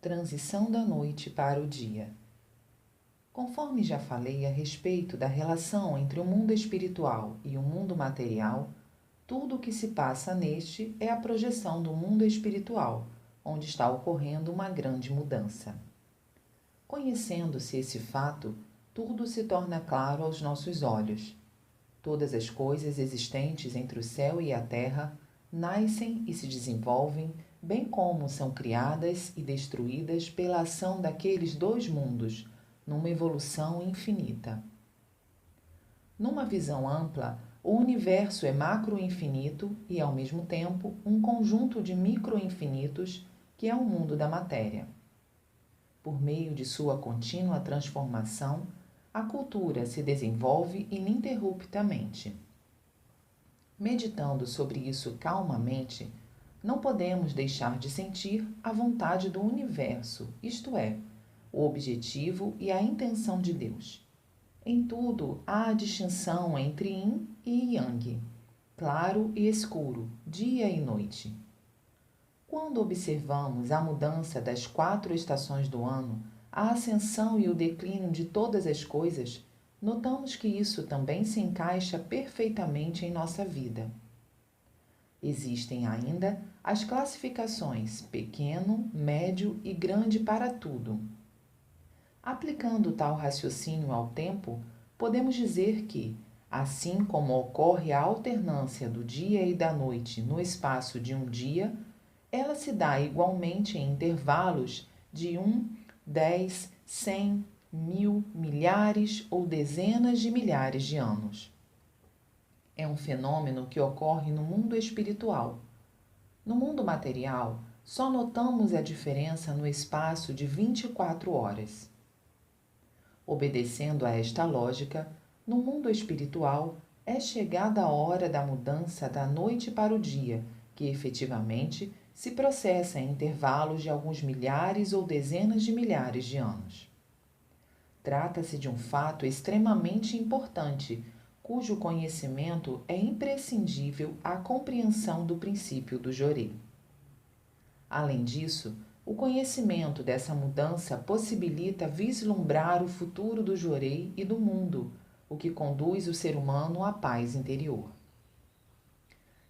Transição da noite para o dia. Conforme já falei a respeito da relação entre o mundo espiritual e o mundo material, tudo o que se passa neste é a projeção do mundo espiritual, onde está ocorrendo uma grande mudança. Conhecendo-se esse fato, tudo se torna claro aos nossos olhos. Todas as coisas existentes entre o céu e a terra nascem e se desenvolvem, bem como são criadas e destruídas pela ação daqueles dois mundos, numa evolução infinita. Numa visão ampla, o universo é macro-infinito e, ao mesmo tempo, um conjunto de micro-infinitos, que é o mundo da matéria. Por meio de sua contínua transformação, a cultura se desenvolve ininterruptamente. Meditando sobre isso calmamente, não podemos deixar de sentir a vontade do universo, isto é, o objetivo e a intenção de Deus. Em tudo há a distinção entre yin e yang, claro e escuro, dia e noite. Quando observamos a mudança das 4 estações do ano, a ascensão e o declínio de todas as coisas, notamos que isso também se encaixa perfeitamente em nossa vida. Existem ainda as classificações pequeno, médio e grande para tudo. Aplicando tal raciocínio ao tempo, podemos dizer que, assim como ocorre a alternância do dia e da noite no espaço de um dia, ela se dá igualmente em intervalos de 1, 10, 100, 1000, milhares ou dezenas de milhares de anos. É um fenômeno que ocorre no mundo espiritual. No mundo material, só notamos a diferença no espaço de 24 horas. Obedecendo a esta lógica, no mundo espiritual é chegada a hora da mudança da noite para o dia, que efetivamente se processa em intervalos de alguns milhares ou dezenas de milhares de anos. Trata-se de um fato extremamente importante, cujo conhecimento é imprescindível à compreensão do princípio do Jorei. Além disso, o conhecimento dessa mudança possibilita vislumbrar o futuro do Jorei e do mundo, o que conduz o ser humano à paz interior.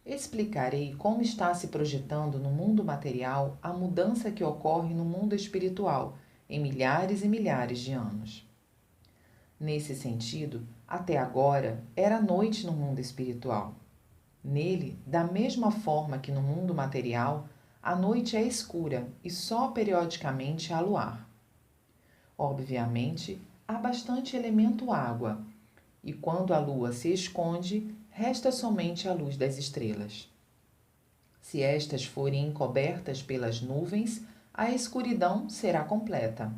Explicarei como está se projetando no mundo material a mudança que ocorre no mundo espiritual em milhares e milhares de anos. Nesse sentido, até agora era noite no mundo espiritual. Nele, da mesma forma que no mundo material, a noite é escura e só periodicamente há luar. Obviamente, há bastante elemento água, e quando a lua se esconde, resta somente a luz das estrelas. Se estas forem encobertas pelas nuvens, a escuridão será completa.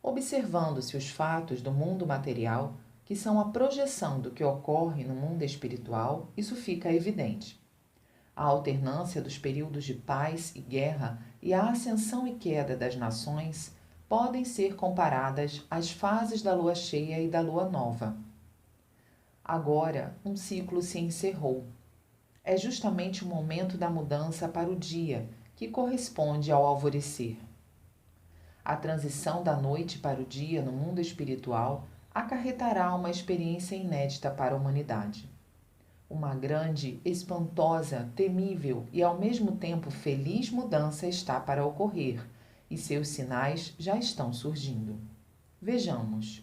Observando-se os fatos do mundo material, que são a projeção do que ocorre no mundo espiritual, isso fica evidente. A alternância dos períodos de paz e guerra e a ascensão e queda das nações podem ser comparadas às fases da lua cheia e da lua nova. Agora, um ciclo se encerrou. É justamente o momento da mudança para o dia, que corresponde ao alvorecer. A transição da noite para o dia no mundo espiritual acarretará uma experiência inédita para a humanidade. Uma grande, espantosa, temível e ao mesmo tempo feliz mudança está para ocorrer, e seus sinais já estão surgindo. Vejamos.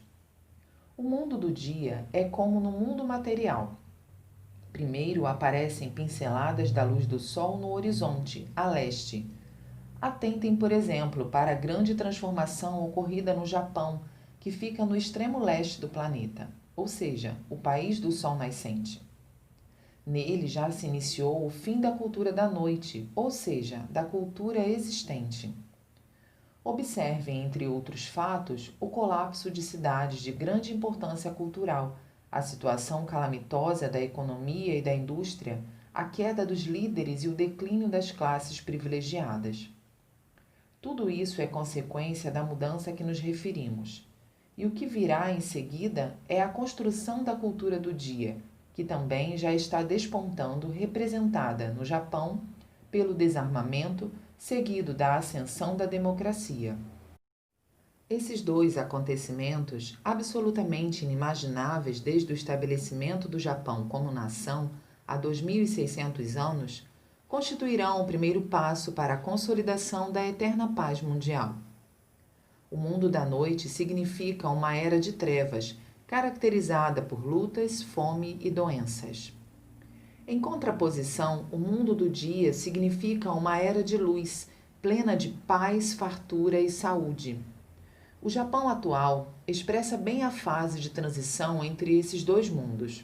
O mundo do dia é como no mundo material. Primeiro aparecem pinceladas da luz do sol no horizonte, a leste. Atentem, por exemplo, para a grande transformação ocorrida no Japão, que fica no extremo leste do planeta, ou seja, o país do sol nascente. Nele já se iniciou o fim da cultura da noite, ou seja, da cultura existente. Observem, entre outros fatos, o colapso de cidades de grande importância cultural, a situação calamitosa da economia e da indústria, a queda dos líderes e o declínio das classes privilegiadas. Tudo isso é consequência da mudança a que nos referimos. E o que virá em seguida é a construção da cultura do dia, que também já está despontando, representada no Japão pelo desarmamento, seguido da ascensão da democracia. Esses dois acontecimentos, absolutamente inimagináveis desde o estabelecimento do Japão como nação há 2.600 anos, constituirão o primeiro passo para a consolidação da eterna paz mundial. O mundo da noite significa uma era de trevas, caracterizada por lutas, fome e doenças. Em contraposição, o mundo do dia significa uma era de luz, plena de paz, fartura e saúde. O Japão atual expressa bem a fase de transição entre esses dois mundos.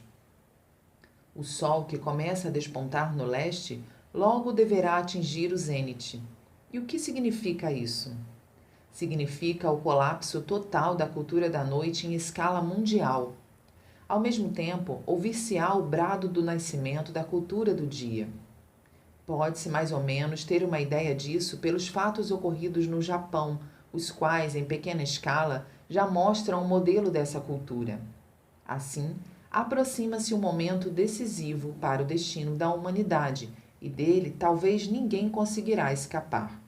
O sol que começa a despontar no leste logo deverá atingir o zênite. E o que significa isso? Significa o colapso total da cultura da noite em escala mundial. Ao mesmo tempo, ouvir-se-á o brado do nascimento da cultura do dia. Pode-se mais ou menos ter uma ideia disso pelos fatos ocorridos no Japão, os quais, em pequena escala, já mostram o modelo dessa cultura. Assim, aproxima-se um momento decisivo para o destino da humanidade, e dele talvez ninguém conseguirá escapar.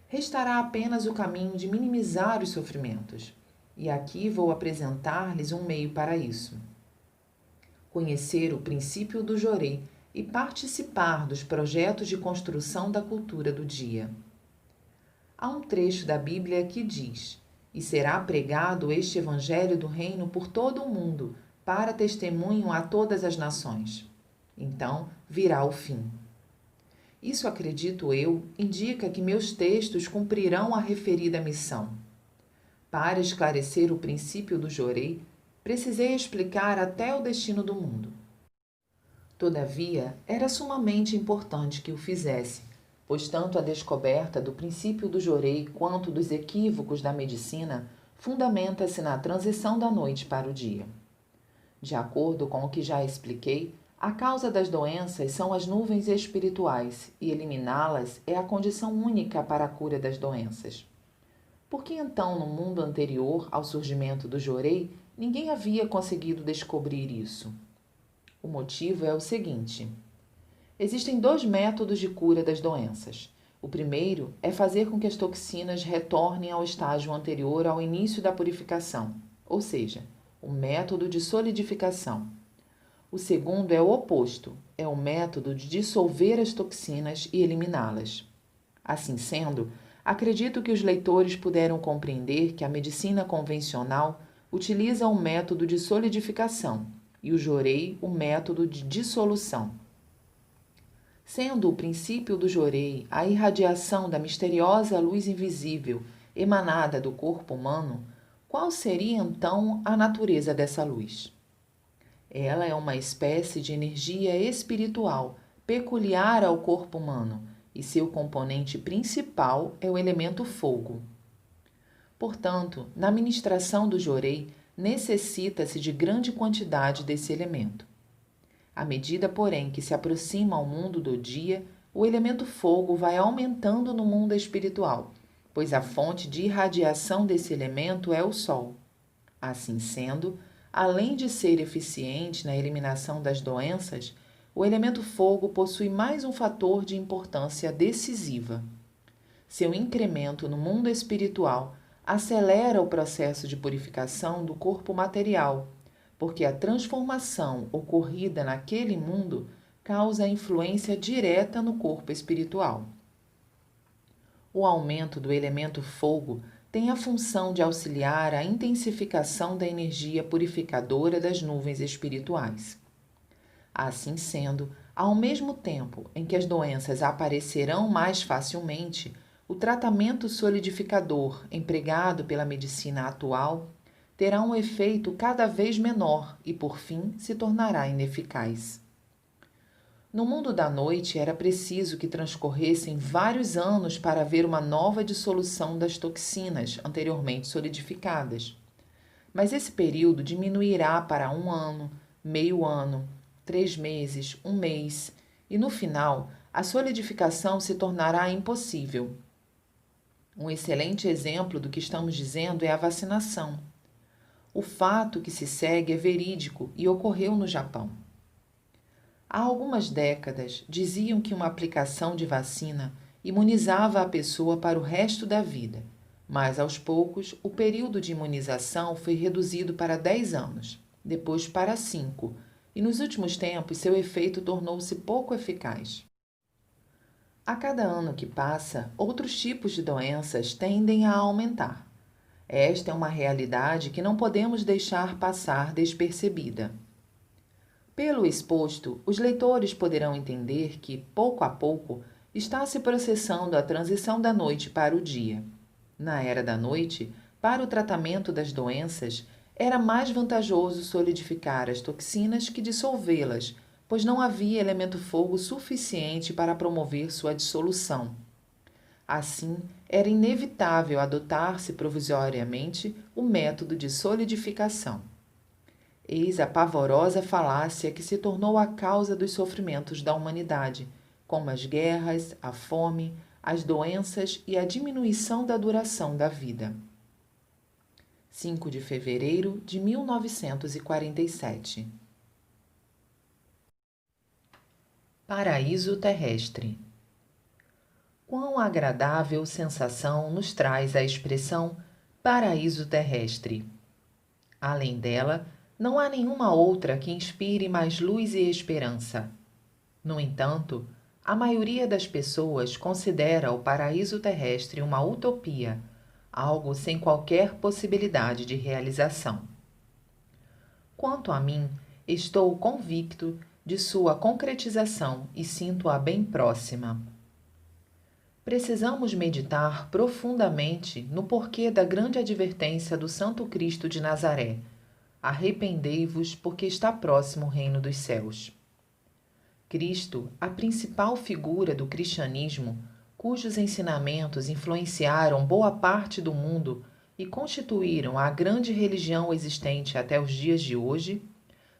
Restará apenas o caminho de minimizar os sofrimentos, e aqui vou apresentar-lhes um meio para isso. Conhecer o princípio do Jorei e participar dos projetos de construção da cultura do dia. Há um trecho da Bíblia que diz: "E será pregado este evangelho do reino por todo o mundo, para testemunho a todas as nações. Então virá o fim." Isso, acredito eu, indica que meus textos cumprirão a referida missão. Para esclarecer o princípio do Jorei, precisei explicar até o destino do mundo. Todavia, era sumamente importante que o fizesse, pois tanto a descoberta do princípio do Jorei quanto dos equívocos da medicina fundamenta-se na transição da noite para o dia. De acordo com o que já expliquei, a causa das doenças são as nuvens espirituais e eliminá-las é a condição única para a cura das doenças. Por que então, no mundo anterior ao surgimento do Jorei, ninguém havia conseguido descobrir isso? O motivo é o seguinte: existem dois métodos de cura das doenças. O primeiro é fazer com que as toxinas retornem ao estágio anterior ao início da purificação, ou seja, o método de solidificação. O segundo é o oposto, é o método de dissolver as toxinas e eliminá-las. Assim sendo, acredito que os leitores puderam compreender que a medicina convencional utiliza o método de solidificação e o Jorei o método de dissolução. Sendo o princípio do Jorei a irradiação da misteriosa luz invisível emanada do corpo humano, qual seria então a natureza dessa luz? Ela é uma espécie de energia espiritual peculiar ao corpo humano e seu componente principal é o elemento fogo. Portanto, na ministração do Jorei, necessita-se de grande quantidade desse elemento. À medida, porém, que se aproxima ao mundo do dia, o elemento fogo vai aumentando no mundo espiritual, pois a fonte de irradiação desse elemento é o Sol. Assim sendo, além de ser eficiente na eliminação das doenças, o elemento fogo possui mais um fator de importância decisiva. Seu incremento no mundo espiritual acelera o processo de purificação do corpo material, porque a transformação ocorrida naquele mundo causa influência direta no corpo espiritual. O aumento do elemento fogo tem a função de auxiliar a intensificação da energia purificadora das nuvens espirituais. Assim sendo, ao mesmo tempo em que as doenças aparecerão mais facilmente, o tratamento solidificador empregado pela medicina atual terá um efeito cada vez menor e, por fim, se tornará ineficaz. No mundo da noite, era preciso que transcorressem vários anos para haver uma nova dissolução das toxinas anteriormente solidificadas. Mas esse período diminuirá para 1 ano, meio ano, 3 meses, 1 mês, e no final, a solidificação se tornará impossível. Um excelente exemplo do que estamos dizendo é a vacinação. O fato que se segue é verídico e ocorreu no Japão. Há algumas décadas, diziam que uma aplicação de vacina imunizava a pessoa para o resto da vida, mas aos poucos o período de imunização foi reduzido para 10 anos, depois para 5, e nos últimos tempos seu efeito tornou-se pouco eficaz. A cada ano que passa, outros tipos de doenças tendem a aumentar. Esta é uma realidade que não podemos deixar passar despercebida. Pelo exposto, os leitores poderão entender que, pouco a pouco, está se processando a transição da noite para o dia. Na era da noite, para o tratamento das doenças, era mais vantajoso solidificar as toxinas que dissolvê-las, pois não havia elemento fogo suficiente para promover sua dissolução. Assim, era inevitável adotar-se provisoriamente o método de solidificação. Eis a pavorosa falácia que se tornou a causa dos sofrimentos da humanidade, como as guerras, a fome, as doenças e a diminuição da duração da vida. 5 de fevereiro de 1947. Paraíso terrestre. Quão agradável sensação nos traz a expressão paraíso terrestre. Além dela, não há nenhuma outra que inspire mais luz e esperança. No entanto, a maioria das pessoas considera o paraíso terrestre uma utopia, algo sem qualquer possibilidade de realização. Quanto a mim, estou convicto de sua concretização e sinto-a bem próxima. Precisamos meditar profundamente no porquê da grande advertência do Santo Cristo de Nazaré: arrependei-vos, porque está próximo o reino dos céus. Cristo, a principal figura do cristianismo, cujos ensinamentos influenciaram boa parte do mundo e constituíram a grande religião existente até os dias de hoje,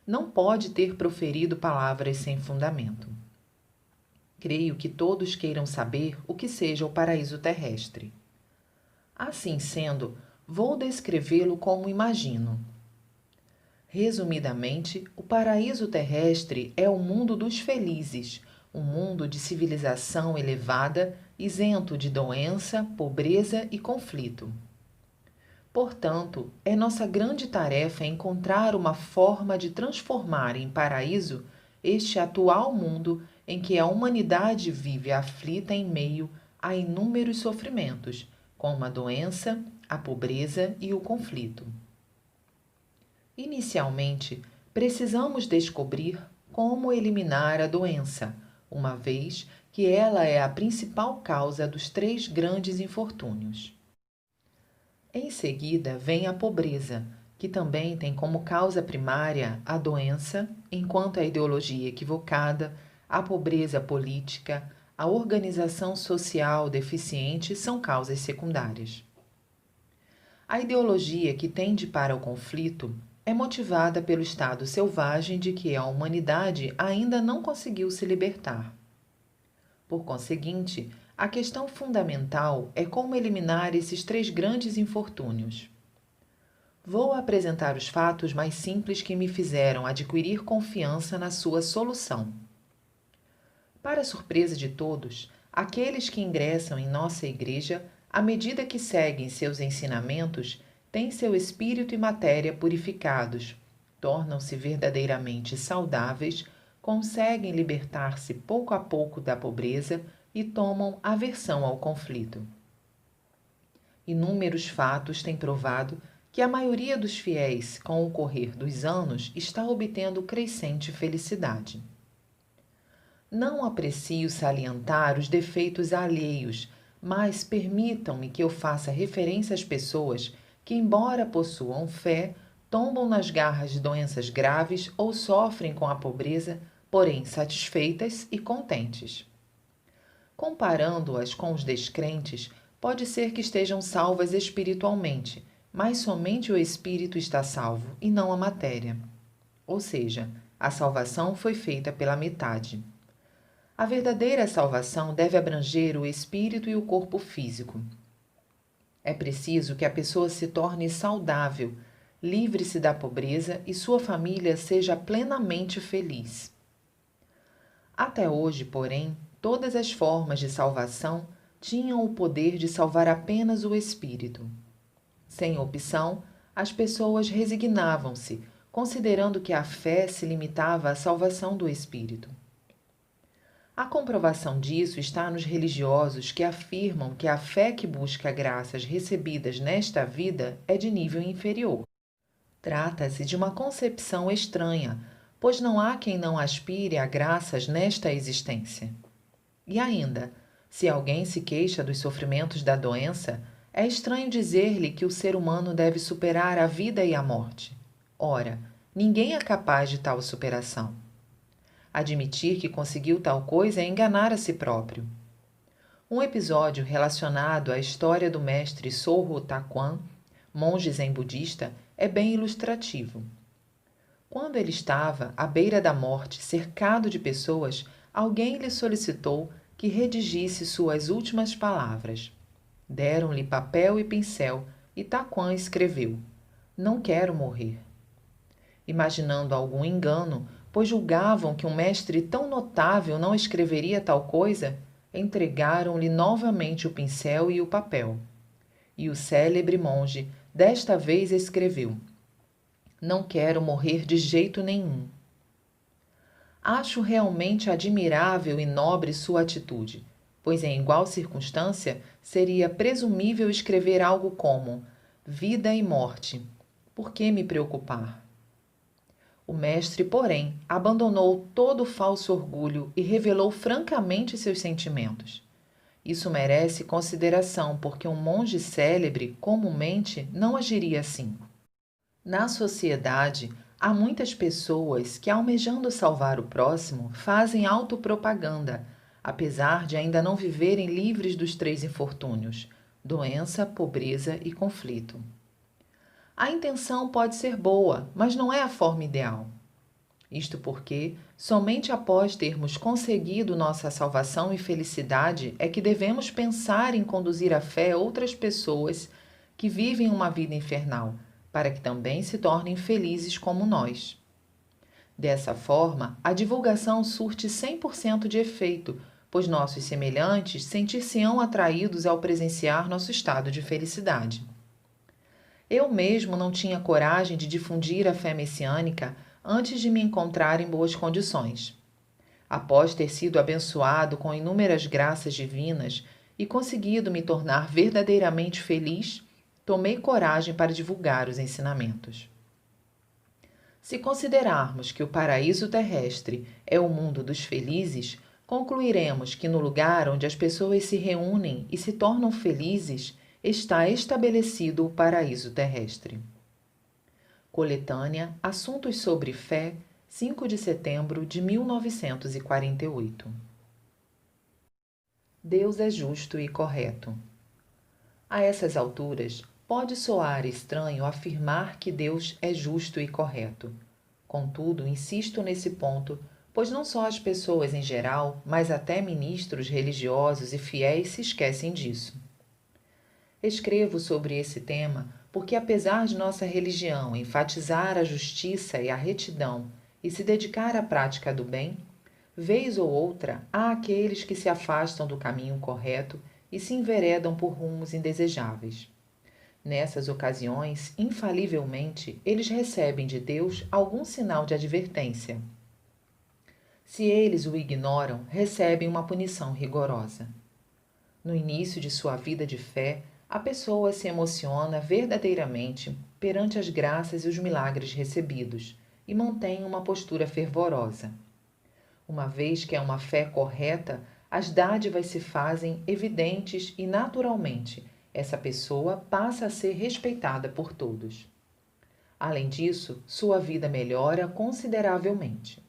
não pode ter proferido palavras sem fundamento. Creio que todos queiram saber o que seja o paraíso terrestre. Assim sendo, vou descrevê-lo como imagino. Resumidamente, o paraíso terrestre é o mundo dos felizes, um mundo de civilização elevada, isento de doença, pobreza e conflito. Portanto, é nossa grande tarefa encontrar uma forma de transformar em paraíso este atual mundo em que a humanidade vive aflita em meio a inúmeros sofrimentos, como a doença, a pobreza e o conflito. Inicialmente, precisamos descobrir como eliminar a doença, uma vez que ela é a principal causa dos 3 grandes infortúnios. Em seguida, vem a pobreza, que também tem como causa primária a doença, enquanto a ideologia equivocada, a pobreza política, a organização social deficiente são causas secundárias. A ideologia que tende para o conflito é motivada pelo estado selvagem de que a humanidade ainda não conseguiu se libertar. Por conseguinte, a questão fundamental é como eliminar esses 3 grandes infortúnios. Vou apresentar os fatos mais simples que me fizeram adquirir confiança na sua solução. Para surpresa de todos, aqueles que ingressam em nossa igreja, à medida que seguem seus ensinamentos, têm seu espírito e matéria purificados, tornam-se verdadeiramente saudáveis, conseguem libertar-se pouco a pouco da pobreza e tomam aversão ao conflito. Inúmeros fatos têm provado que a maioria dos fiéis, com o correr dos anos, está obtendo crescente felicidade. Não aprecio salientar os defeitos alheios, mas permitam-me que eu faça referência às pessoas que, embora possuam fé, tombam nas garras de doenças graves ou sofrem com a pobreza, porém satisfeitas e contentes. Comparando-as com os descrentes, pode ser que estejam salvas espiritualmente, mas somente o espírito está salvo e não a matéria. Ou seja, a salvação foi feita pela metade. A verdadeira salvação deve abranger o espírito e o corpo físico. É preciso que a pessoa se torne saudável, livre-se da pobreza e sua família seja plenamente feliz. Até hoje, porém, todas as formas de salvação, tinham o poder de salvar apenas o espírito. Sem opção, as pessoas resignavam-se, considerando que a fé se limitava à salvação do espírito. A comprovação disso está nos religiosos que afirmam que a fé que busca graças recebidas nesta vida é de nível inferior. Trata-se de uma concepção estranha, pois não há quem não aspire a graças nesta existência. E ainda, se alguém se queixa dos sofrimentos da doença, é estranho dizer-lhe que o ser humano deve superar a vida e a morte. Ora, ninguém é capaz de tal superação. Admitir que conseguiu tal coisa é enganar a si próprio. Um episódio relacionado à história do mestre Sorro Taquan, monge zen budista, é bem ilustrativo. Quando ele estava à beira da morte, cercado de pessoas, alguém lhe solicitou que redigisse suas últimas palavras. Deram-lhe papel e pincel e Taquan escreveu: "Não quero morrer." Imaginando algum engano, pois julgavam que um mestre tão notável não escreveria tal coisa, entregaram-lhe novamente o pincel e o papel. E o célebre monge desta vez escreveu: "Não quero morrer de jeito nenhum." Acho realmente admirável e nobre sua atitude, pois em igual circunstância seria presumível escrever algo como: "Vida e morte, por que me preocupar?" O mestre, porém, abandonou todo o falso orgulho e revelou francamente seus sentimentos. Isso merece consideração, porque um monge célebre, comumente, não agiria assim. Na sociedade, há muitas pessoas que, almejando salvar o próximo, fazem autopropaganda, apesar de ainda não viverem livres dos três infortúnios: doença, pobreza e conflito. A intenção pode ser boa, mas não é a forma ideal. Isto porque, somente após termos conseguido nossa salvação e felicidade, é que devemos pensar em conduzir à fé outras pessoas que vivem uma vida infernal, para que também se tornem felizes como nós. Dessa forma, a divulgação surte 100% de efeito, pois nossos semelhantes sentir-se-ão atraídos ao presenciar nosso estado de felicidade. Eu mesmo não tinha coragem de difundir a fé messiânica antes de me encontrar em boas condições. Após ter sido abençoado com inúmeras graças divinas e conseguido me tornar verdadeiramente feliz, tomei coragem para divulgar os ensinamentos. Se considerarmos que o paraíso terrestre é o mundo dos felizes, concluiremos que no lugar onde as pessoas se reúnem e se tornam felizes, está estabelecido o paraíso terrestre. Coletânea Assuntos sobre Fé, 5 de setembro de 1948. Deus é justo e correto. A essas alturas, pode soar estranho afirmar que Deus é justo e correto. Contudo, insisto nesse ponto, pois não só as pessoas em geral, mas até ministros religiosos e fiéis se esquecem disso. Escrevo sobre esse tema porque, apesar de nossa religião enfatizar a justiça e a retidão e se dedicar à prática do bem, vez ou outra há aqueles que se afastam do caminho correto e se enveredam por rumos indesejáveis. Nessas ocasiões, infalivelmente, eles recebem de Deus algum sinal de advertência. Se eles o ignoram, recebem uma punição rigorosa. No início de sua vida de fé, a pessoa se emociona verdadeiramente perante as graças e os milagres recebidos e mantém uma postura fervorosa. Uma vez que é uma fé correta, as dádivas se fazem evidentes e, naturalmente, essa pessoa passa a ser respeitada por todos. Além disso, sua vida melhora consideravelmente.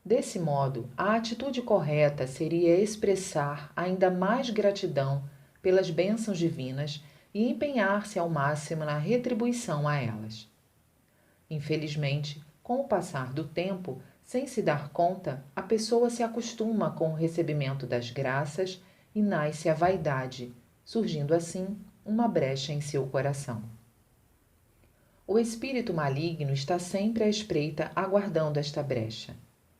Desse modo, a atitude correta seria expressar ainda mais gratidão pelas bênçãos divinas e empenhar-se ao máximo na retribuição a elas. Infelizmente, com o passar do tempo, sem se dar conta, a pessoa se acostuma com o recebimento das graças e nasce a vaidade, surgindo assim uma brecha em seu coração. O espírito maligno está sempre à espreita, aguardando esta brecha.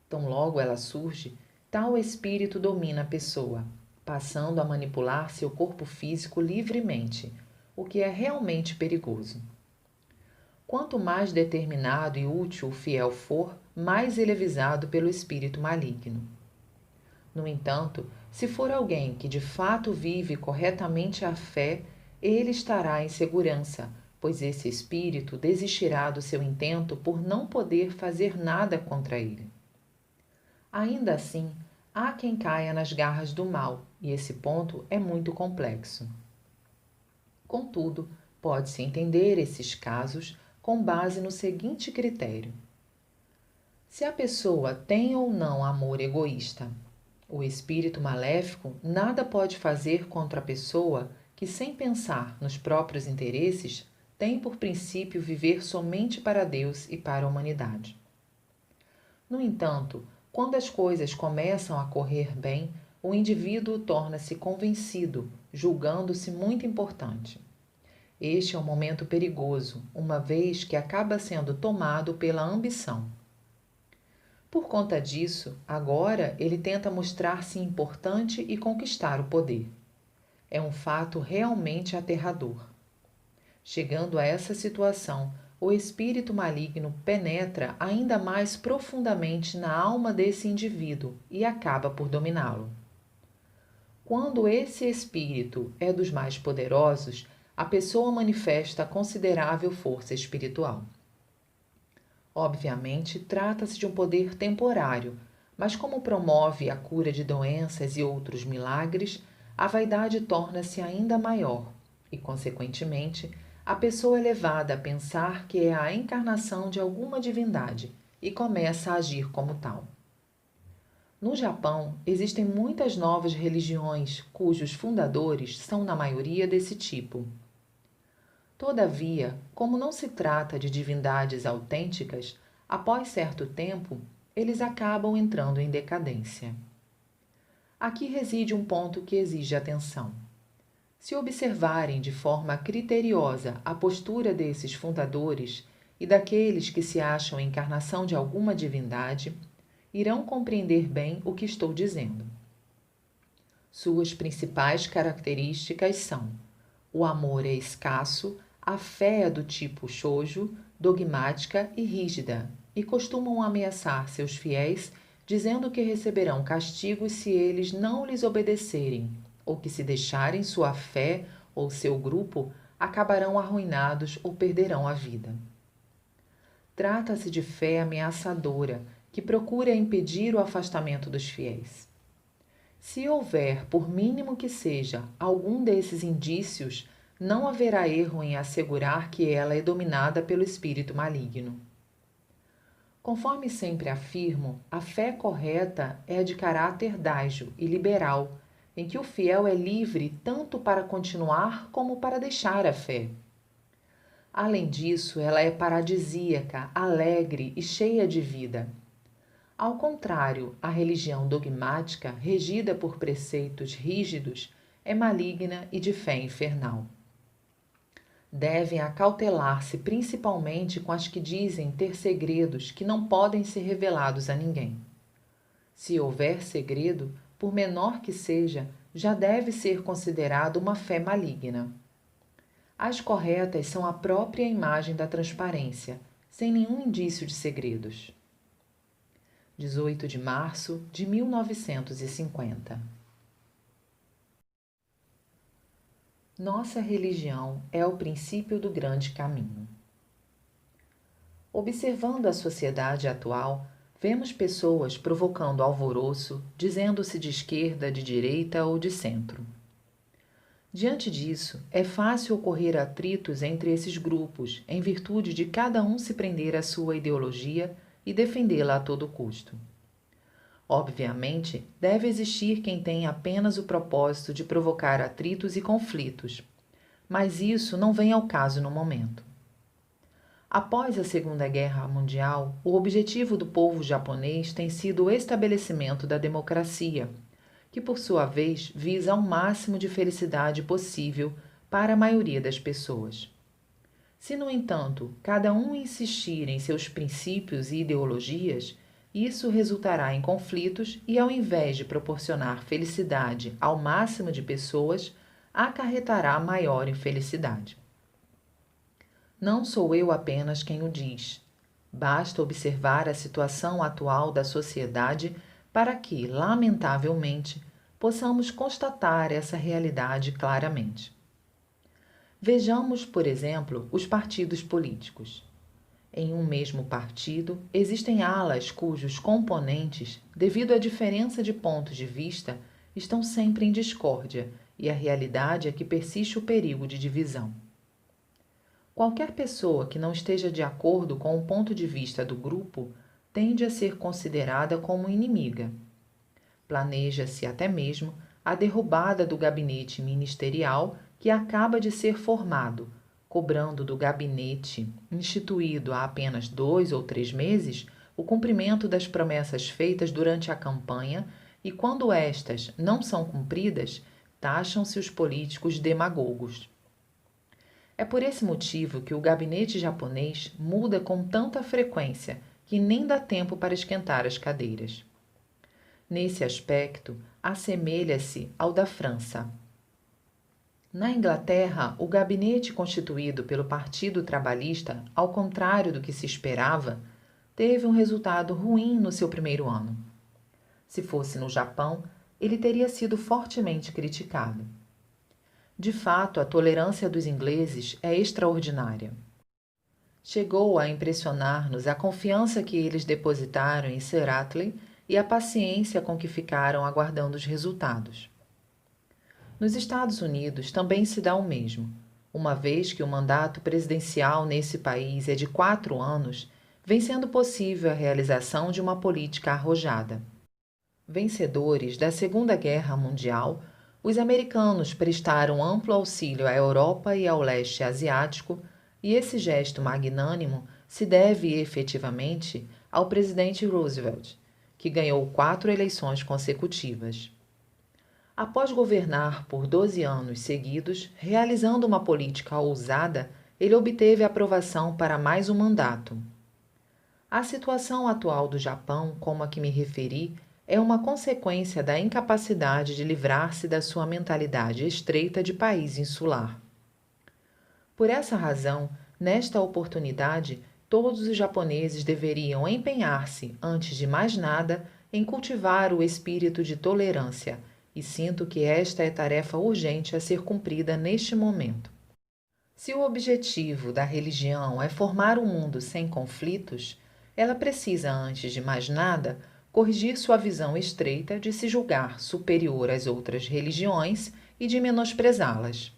Tão logo ela surge, tal espírito domina a pessoa. passando a manipular seu corpo físico livremente, o que é realmente perigoso. Quanto mais determinado e útil o fiel for, mais ele é visado pelo espírito maligno. No entanto, se for alguém que de fato vive corretamente a fé, ele estará em segurança, pois esse espírito desistirá do seu intento por não poder fazer nada contra ele. Ainda assim, há quem caia nas garras do mal, e esse ponto é muito complexo. Contudo, pode-se entender esses casos com base no seguinte critério: se a pessoa tem ou não amor egoísta, o espírito maléfico nada pode fazer contra a pessoa que, sem pensar nos próprios interesses, tem por princípio viver somente para Deus e para a humanidade. No entanto, quando as coisas começam a correr bem, o indivíduo torna-se convencido, julgando-se muito importante. Este é um momento perigoso, uma vez que acaba sendo tomado pela ambição. Por conta disso, agora ele tenta mostrar-se importante e conquistar o poder. É um fato realmente aterrador. Chegando a essa situação, o espírito maligno penetra ainda mais profundamente na alma desse indivíduo e acaba por dominá-lo. Quando esse espírito é dos mais poderosos, a pessoa manifesta considerável força espiritual. Obviamente, trata-se de um poder temporário, mas como promove a cura de doenças e outros milagres, a vaidade torna-se ainda maior e, consequentemente, a pessoa é levada a pensar que é a encarnação de alguma divindade e começa a agir como tal. No Japão, existem muitas novas religiões cujos fundadores são, na maioria, desse tipo. Todavia, como não se trata de divindades autênticas, após certo tempo, eles acabam entrando em decadência. Aqui reside um ponto que exige atenção. Se observarem de forma criteriosa a postura desses fundadores e daqueles que se acham encarnação de alguma divindade, irão compreender bem o que estou dizendo. Suas principais características são: o amor é escasso, a fé é do tipo shoujo, dogmática e rígida, e costumam ameaçar seus fiéis, dizendo que receberão castigos se eles não lhes obedecerem, ou que, se deixarem sua fé ou seu grupo, acabarão arruinados ou perderão a vida. Trata-se de fé ameaçadora, que procura impedir o afastamento dos fiéis. Se houver, por mínimo que seja, algum desses indícios, não haverá erro em assegurar que ela é dominada pelo espírito maligno. Conforme sempre afirmo, a fé correta é a de caráter dágio e liberal, em que o fiel é livre tanto para continuar como para deixar a fé. Além disso, ela é paradisíaca, alegre e cheia de vida. Ao contrário, a religião dogmática, regida por preceitos rígidos, é maligna e de fé infernal. Devem acautelar-se principalmente com as que dizem ter segredos que não podem ser revelados a ninguém. Se houver segredo, por menor que seja, já deve ser considerado uma fé maligna. As corretas são a própria imagem da transparência, sem nenhum indício de segredos. 18 de março de 1950. Nossa religião é o princípio do grande caminho. Observando a sociedade atual, vemos pessoas provocando alvoroço, dizendo-se de esquerda, de direita ou de centro. Diante disso, é fácil ocorrer atritos entre esses grupos, em virtude de cada um se prender à sua ideologia e defendê-la a todo custo. Obviamente, deve existir quem tenha apenas o propósito de provocar atritos e conflitos, mas isso não vem ao caso no momento. Após a Segunda Guerra Mundial, o objetivo do povo japonês tem sido o estabelecimento da democracia, que por sua vez visa ao máximo de felicidade possível para a maioria das pessoas. Se, no entanto, cada um insistir em seus princípios e ideologias, Isso resultará em conflitos e, ao invés de proporcionar felicidade ao máximo de pessoas, acarretará maior infelicidade. Não sou eu apenas quem o diz. Basta observar a situação atual da sociedade para que, lamentavelmente, possamos constatar essa realidade claramente. Vejamos, por exemplo, os partidos políticos. Em um mesmo partido, existem alas cujos componentes, devido à diferença de pontos de vista, estão sempre em discórdia, e a realidade é que persiste o perigo de divisão. Qualquer pessoa que não esteja de acordo com o ponto de vista do grupo tende a ser considerada como inimiga. Planeja-se até mesmo a derrubada do gabinete ministerial que acaba de ser formado, cobrando do gabinete, instituído há apenas 2 ou 3 meses, o cumprimento das promessas feitas durante a campanha e, quando estas não são cumpridas, taxam-se os políticos demagogos. É por esse motivo que o gabinete japonês muda com tanta frequência que nem dá tempo para esquentar as cadeiras. Nesse aspecto, assemelha-se ao da França. Na Inglaterra, o gabinete constituído pelo Partido Trabalhista, ao contrário do que se esperava, teve um resultado ruim no seu primeiro ano. Se fosse no Japão, ele teria sido fortemente criticado. De fato, a tolerância dos ingleses é extraordinária. Chegou a impressionar-nos a confiança que eles depositaram em Sir Attlee e a paciência com que ficaram aguardando os resultados. Nos Estados Unidos também se dá o mesmo. Uma vez que o mandato presidencial nesse país é de 4 anos, vem sendo possível a realização de uma política arrojada. Vencedores da Segunda Guerra Mundial, os americanos prestaram amplo auxílio à Europa e ao leste asiático, e esse gesto magnânimo se deve efetivamente ao presidente Roosevelt, que ganhou 4 eleições consecutivas. Após governar por 12 anos seguidos, realizando uma política ousada, ele obteve aprovação para mais um mandato. A situação atual do Japão, como a que me referi, é uma consequência da incapacidade de livrar-se da sua mentalidade estreita de país insular. Por essa razão, nesta oportunidade, todos os japoneses deveriam empenhar-se, antes de mais nada, em cultivar o espírito de tolerância, e sinto que esta é tarefa urgente a ser cumprida neste momento. Se o objetivo da religião é formar um mundo sem conflitos, ela precisa, antes de mais nada, corrigir sua visão estreita de se julgar superior às outras religiões e de menosprezá-las.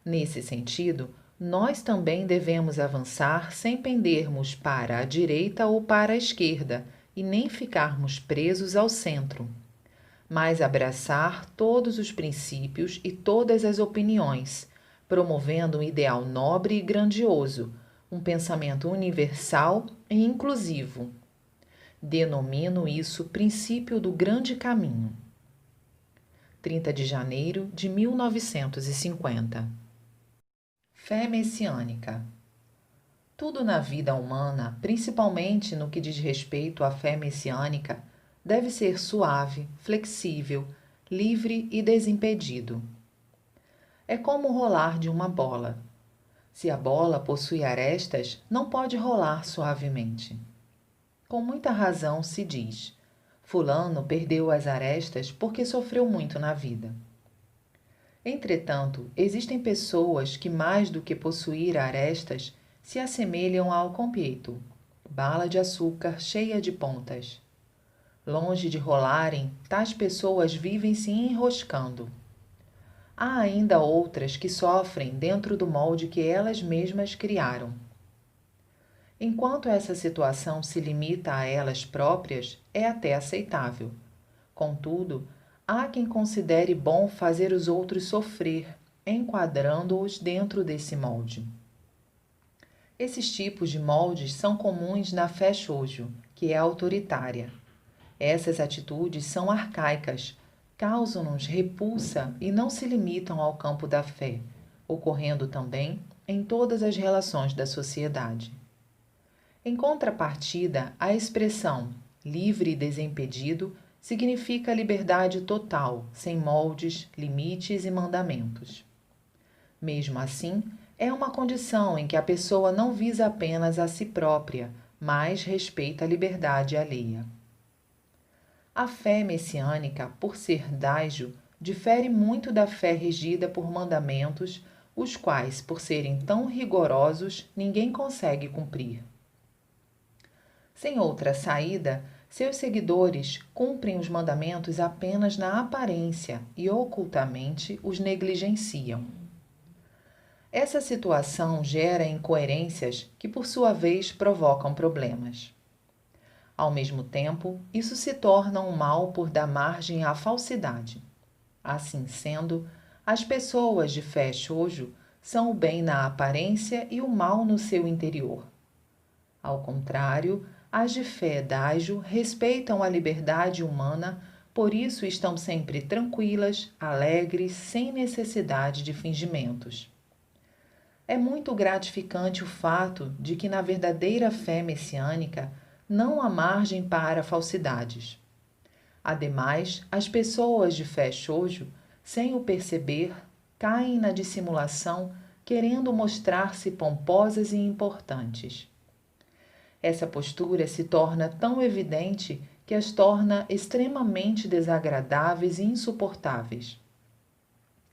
Nesse sentido, nós também devemos avançar sem pendermos para a direita ou para a esquerda e nem ficarmos presos ao centro, mas abraçar todos os princípios e todas as opiniões, promovendo um ideal nobre e grandioso, um pensamento universal e inclusivo. Denomino isso princípio do grande caminho. 30 de janeiro de 1950. Fé messiânica. Tudo na vida humana, principalmente no que diz respeito à fé messiânica, deve ser suave, flexível, livre e desimpedido. É como o rolar de uma bola. Se a bola possui arestas, não pode rolar suavemente. Com muita razão se diz: fulano perdeu as arestas porque sofreu muito na vida. Entretanto, existem pessoas que, mais do que possuir arestas, se assemelham ao compiento, bala de açúcar cheia de pontas. Longe de rolarem, tais pessoas vivem se enroscando. Há ainda outras que sofrem dentro do molde que elas mesmas criaram. Enquanto essa situação se limita a elas próprias, é até aceitável. Contudo, há quem considere bom fazer os outros sofrer, enquadrando-os dentro desse molde. Esses tipos de moldes são comuns na fé shoujo, que é autoritária. Essas atitudes são arcaicas, causam-nos repulsa e não se limitam ao campo da fé, ocorrendo também em todas as relações da sociedade. Em contrapartida, a expressão livre e desimpedido significa liberdade total, sem moldes, limites e mandamentos. Mesmo assim, é uma condição em que a pessoa não visa apenas a si própria, mas respeita a liberdade alheia. A fé messiânica, por ser dágio, difere muito da fé regida por mandamentos, os quais, por serem tão rigorosos, ninguém consegue cumprir. Sem outra saída, seus seguidores cumprem os mandamentos apenas na aparência e ocultamente os negligenciam. Essa situação gera incoerências que, por sua vez, provocam problemas. Ao mesmo tempo, isso se torna um mal por dar margem à falsidade. Assim sendo, as pessoas de fé shoujo são o bem na aparência e o mal no seu interior. Ao contrário, as de fé daijo respeitam a liberdade humana, por isso estão sempre tranquilas, alegres, sem necessidade de fingimentos. É muito gratificante o fato de que na verdadeira fé messiânica não há margem para falsidades. Ademais, as pessoas de fé shoujo, sem o perceber, caem na dissimulação, querendo mostrar-se pomposas e importantes. Essa postura se torna tão evidente que as torna extremamente desagradáveis e insuportáveis.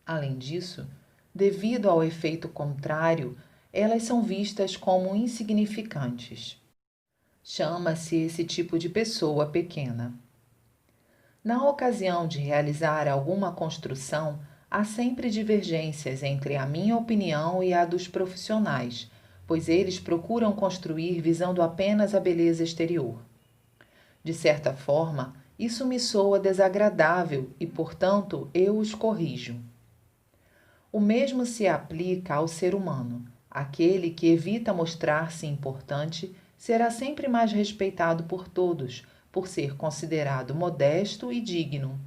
Além disso, devido ao efeito contrário, elas são vistas como insignificantes. Chama-se esse tipo de pessoa pequena. Na ocasião de realizar alguma construção, há sempre divergências entre a minha opinião e a dos profissionais, pois eles procuram construir visando apenas a beleza exterior. De certa forma, isso me soa desagradável e, portanto, eu os corrijo. O mesmo se aplica ao ser humano. Aquele que evita mostrar-se importante será sempre mais respeitado por todos, por ser considerado modesto e digno.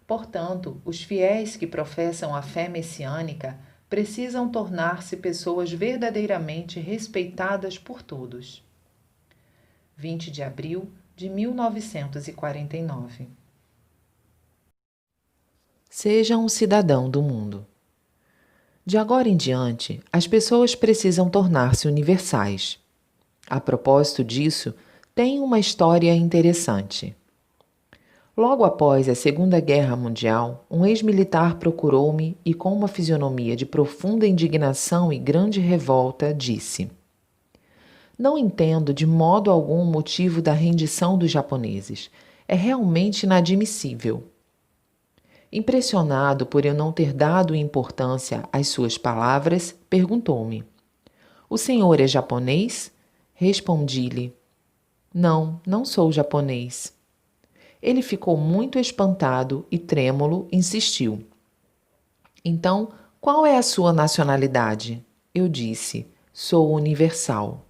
Portanto, os fiéis que professam a fé messiânica precisam tornar-se pessoas verdadeiramente respeitadas por todos. 20 de abril de 1949. Seja um cidadão do mundo. De agora em diante, as pessoas precisam tornar-se universais. A propósito disso, tem uma história interessante. Logo após a Segunda Guerra Mundial, um ex-militar procurou-me e, com uma fisionomia de profunda indignação e grande revolta, disse: "Não entendo de modo algum o motivo da rendição dos japoneses. É realmente inadmissível." Impressionado por eu não ter dado importância às suas palavras, perguntou-me: "O senhor é japonês?" Respondi-lhe: "Não, não sou japonês." Ele ficou muito espantado e, trêmulo, insistiu: "Então, qual é a sua nacionalidade?" Eu disse: "Sou universal."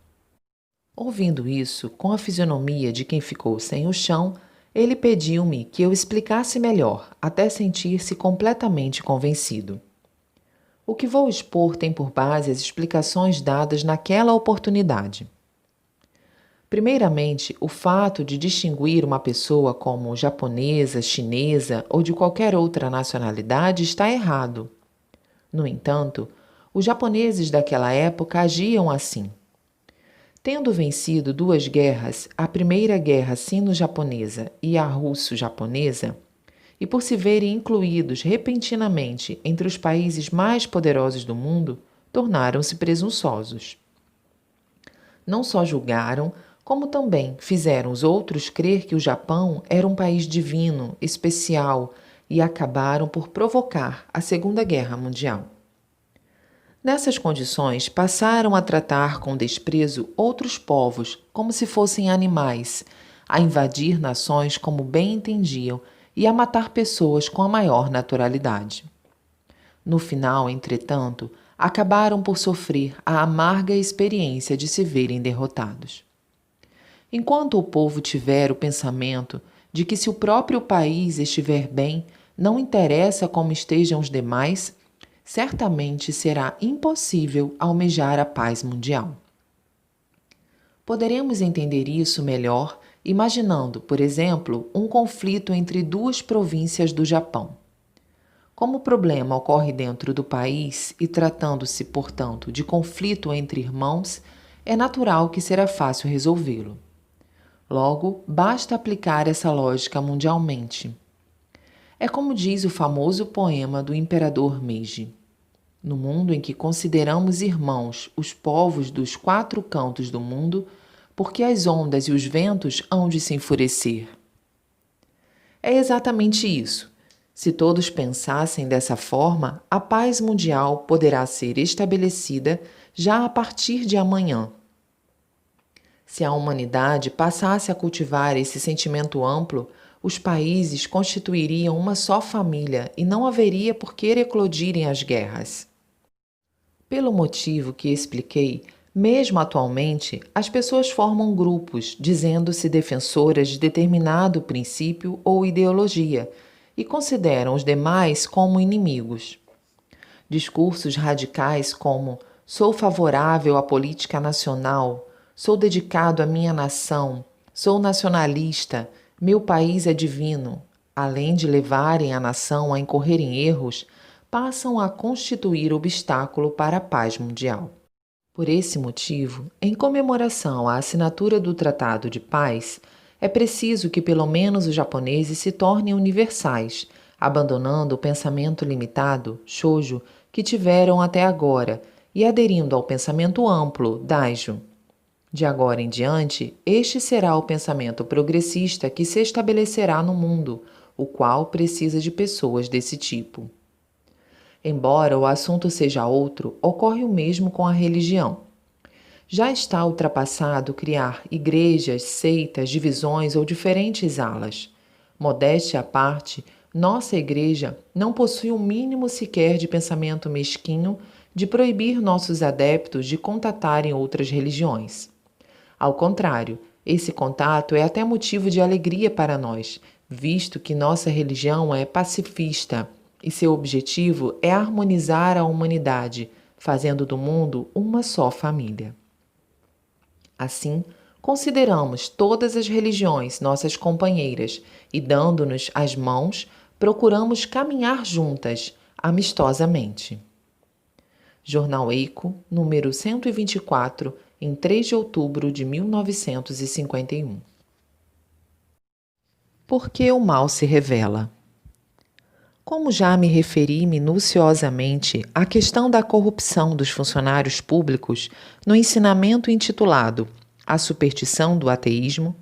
Ouvindo isso, com a fisionomia de quem ficou sem o chão, ele pediu-me que eu explicasse melhor, até sentir-se completamente convencido. O que vou expor tem por base as explicações dadas naquela oportunidade. Primeiramente, o fato de distinguir uma pessoa como japonesa, chinesa ou de qualquer outra nacionalidade está errado. No entanto, os japoneses daquela época agiam assim. Tendo vencido duas guerras, a Primeira Guerra Sino-Japonesa e a Russo-Japonesa, e por se verem incluídos repentinamente entre os países mais poderosos do mundo, tornaram-se presunçosos. Não só julgaram, como também fizeram os outros crer que o Japão era um país divino, especial, e acabaram por provocar a Segunda Guerra Mundial. Nessas condições, passaram a tratar com desprezo outros povos como se fossem animais, a invadir nações como bem entendiam e a matar pessoas com a maior naturalidade. No final, entretanto, acabaram por sofrer a amarga experiência de se verem derrotados. Enquanto o povo tiver o pensamento de que se o próprio país estiver bem, não interessa como estejam os demais, certamente será impossível almejar a paz mundial. Poderemos entender isso melhor imaginando, por exemplo, um conflito entre duas províncias do Japão. Como o problema ocorre dentro do país e tratando-se, portanto, de conflito entre irmãos, é natural que será fácil resolvê-lo. Logo, basta aplicar essa lógica mundialmente. É como diz o famoso poema do imperador Meiji. No mundo em que consideramos irmãos os povos dos 4 cantos do mundo, porque as ondas e os ventos hão de se enfurecer. É exatamente isso. Se todos pensassem dessa forma, a paz mundial poderá ser estabelecida já a partir de amanhã. Se a humanidade passasse a cultivar esse sentimento amplo, os países constituiriam uma só família e não haveria por que eclodirem as guerras. Pelo motivo que expliquei, mesmo atualmente, as pessoas formam grupos, dizendo-se defensoras de determinado princípio ou ideologia, e consideram os demais como inimigos. Discursos radicais como "sou favorável à política nacional", "sou dedicado à minha nação", "sou nacionalista", "meu país é divino", além de levarem a nação a incorrer em erros, passam a constituir obstáculo para a paz mundial. Por esse motivo, em comemoração à assinatura do Tratado de Paz, é preciso que pelo menos os japoneses se tornem universais, abandonando o pensamento limitado, shoujo, que tiveram até agora e aderindo ao pensamento amplo, daijo. De agora em diante, este será o pensamento progressista que se estabelecerá no mundo, o qual precisa de pessoas desse tipo. Embora o assunto seja outro, ocorre o mesmo com a religião. Já está ultrapassado criar igrejas, seitas, divisões ou diferentes alas. Modéstia à parte, nossa igreja não possui o mínimo sequer de pensamento mesquinho de proibir nossos adeptos de contatarem outras religiões. Ao contrário, esse contato é até motivo de alegria para nós, visto que nossa religião é pacifista e seu objetivo é harmonizar a humanidade, fazendo do mundo uma só família. Assim, consideramos todas as religiões nossas companheiras e, dando-nos as mãos, procuramos caminhar juntas, amistosamente. Jornal Eico, número 124, em 3 de outubro de 1951. Por que o mal se revela? Como já me referi minuciosamente à questão da corrupção dos funcionários públicos no ensinamento intitulado A Superstição do Ateísmo,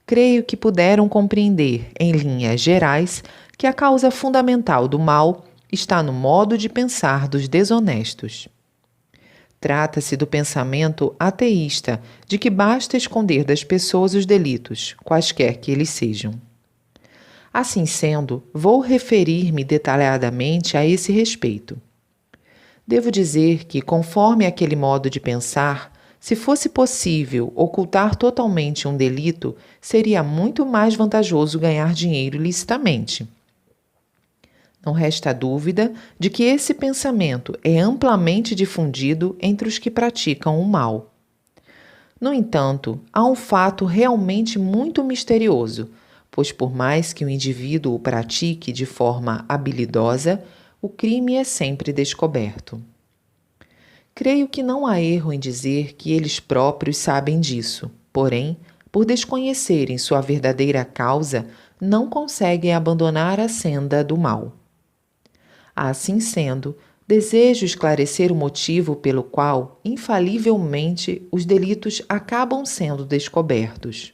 creio que puderam compreender, em linhas gerais, que a causa fundamental do mal está no modo de pensar dos desonestos. Trata-se do pensamento ateísta, de que basta esconder das pessoas os delitos, quaisquer que eles sejam. Assim sendo, vou referir-me detalhadamente a esse respeito. Devo dizer que, conforme aquele modo de pensar, se fosse possível ocultar totalmente um delito, seria muito mais vantajoso ganhar dinheiro licitamente. Não resta dúvida de que esse pensamento é amplamente difundido entre os que praticam o mal. No entanto, há um fato realmente muito misterioso, pois por mais que o indivíduo o pratique de forma habilidosa, o crime é sempre descoberto. Creio que não há erro em dizer que eles próprios sabem disso, porém, por desconhecerem sua verdadeira causa, não conseguem abandonar a senda do mal. Assim sendo, desejo esclarecer o motivo pelo qual, infalivelmente, os delitos acabam sendo descobertos.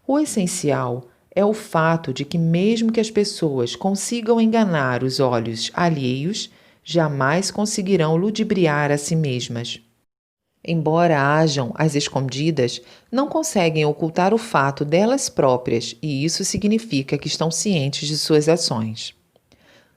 O essencial é o fato de que, mesmo que as pessoas consigam enganar os olhos alheios, jamais conseguirão ludibriar a si mesmas. Embora hajam as escondidas, não conseguem ocultar o fato delas próprias, e isso significa que estão cientes de suas ações.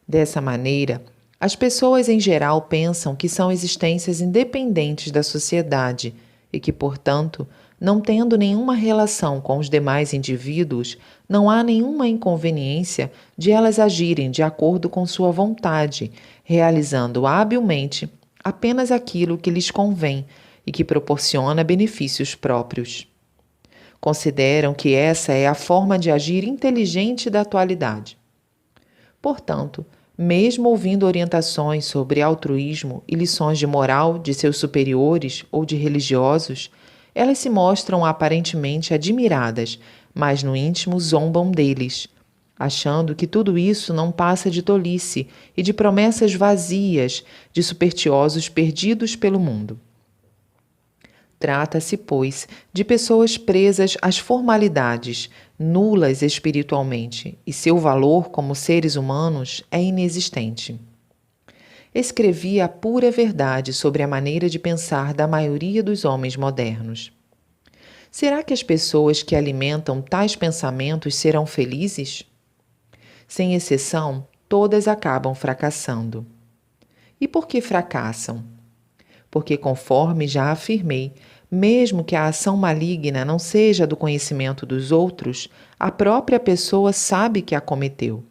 Dessa maneira, as pessoas em geral pensam que são existências independentes da sociedade e que, portanto, não tendo nenhuma relação com os demais indivíduos, não há nenhuma inconveniência de elas agirem de acordo com sua vontade, realizando habilmente apenas aquilo que lhes convém e que proporciona benefícios próprios. Consideram que essa é a forma de agir inteligente da atualidade. Portanto, mesmo ouvindo orientações sobre altruísmo e lições de moral de seus superiores ou de religiosos, elas se mostram aparentemente admiradas, mas no íntimo zombam deles, achando que tudo isso não passa de tolice e de promessas vazias de supersticiosos perdidos pelo mundo. Trata-se, pois, de pessoas presas às formalidades, nulas espiritualmente, e seu valor como seres humanos é inexistente. Escrevi a pura verdade sobre a maneira de pensar da maioria dos homens modernos. Será que as pessoas que alimentam tais pensamentos serão felizes? Sem exceção, todas acabam fracassando. E por que fracassam? Porque, conforme já afirmei, mesmo que a ação maligna não seja do conhecimento dos outros, a própria pessoa sabe que a cometeu.